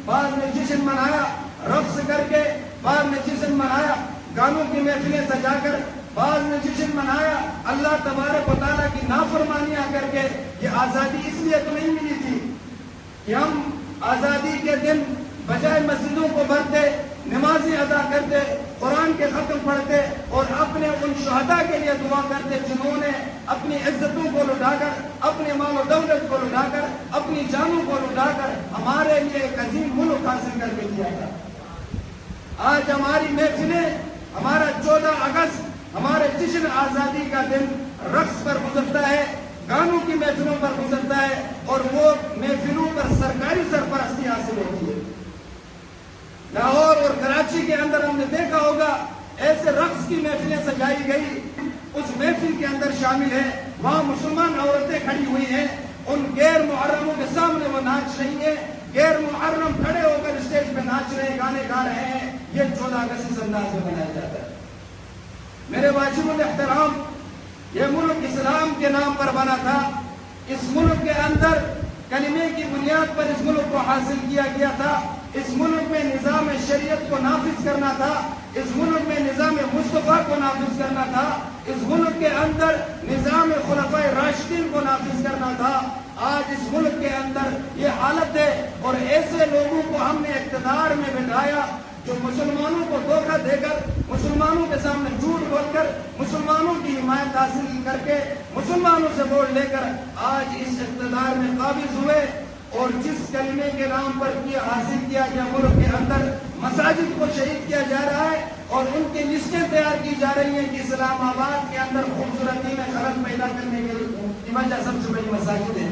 بعض نے جشن منایا رقص کر کے، بعض نے جشن منایا گانوں کی محفلیں سجا کر، بعض نے جشن منایا اللہ تبارک و تعالیٰ کی نافرمانیاں کر کے۔ یہ آزادی اس لیے تو نہیں ملی تھی کہ ہم آزادی کے دن بجائے مسجدوں کو بھرتے، نمازیں ادا کرتے، قرآن کے ختم پڑھتے اور اپنے ان شہداء کے لیے دعا کرتے جنہوں نے اپنی عزتوں کو لٹا کر، اپنے مال و دولت کو لٹا کر، اپنی جانوں کو لٹا کر ہمارے لیے ایک عظیم ملک حاصل کر کے دیا تھا۔ آج ہماری محفلیں، ہمارا 14 اگست، ہمارے جشن آزادی کا دن رقص پر گزرتا ہے، گانوں کی محفلوں پر گزرتا ہے، اور وہ محفلوں پر سرکاری سرپرستی حاصل ہوتی ہے۔ لاہور اور کراچی کے اندر ہم نے دیکھا ہوگا ایسے رقص کی محفلیں سجائی گئی، اس محفل کے اندر شامل ہے، وہاں مسلمان عورتیں کھڑی ہوئی ہیں، ان غیر محرموں کے سامنے وہ ناچ رہی ہیں، غیر محرم کھڑے ہو کر اسٹیج پہ ناچ رہے ہیں، گانے گا رہے ہیں۔ یہ 14 اگست اس انداز میں منایا جاتا ہے۔ میرے واجب الاحترام، یہ ملک اسلام کے نام پر بنا تھا۔ اس ملک کے اندر کلمے کی بنیاد پر اس ملک کو حاصل کیا گیا تھا۔ اس ملک میں نظام شریعت کو نافذ کرنا تھا، اس ملک میں نظام مصطفیٰ کو نافذ کرنا تھا، اس ملک کے اندر نظام خلفائے راشدین کو نافذ کرنا تھا۔ آج اس ملک کے اندر یہ حالت ہے، اور ایسے لوگوں کو ہم نے اقتدار میں بٹھایا جو مسلمانوں کو دھوکہ دے کر، مسلمانوں کے سامنے جھوٹ بول کر، مسلمانوں کی حمایت حاصل کر کے، مسلمانوں سے ووٹ لے کر آج اس اقتدار میں قابض ہوئے، اور جس کلمے کے نام پر یہ حاصل کیا گیا ملک کے اندر مساجد کو شہید کیا جا رہا ہے، اور ان کی لسٹیں تیار کی جا رہی ہیں کہ اسلام آباد کے اندر خوبصورتی میں خلل پیدا کرنے کی وجہ سب سے بڑی مساجد ہے۔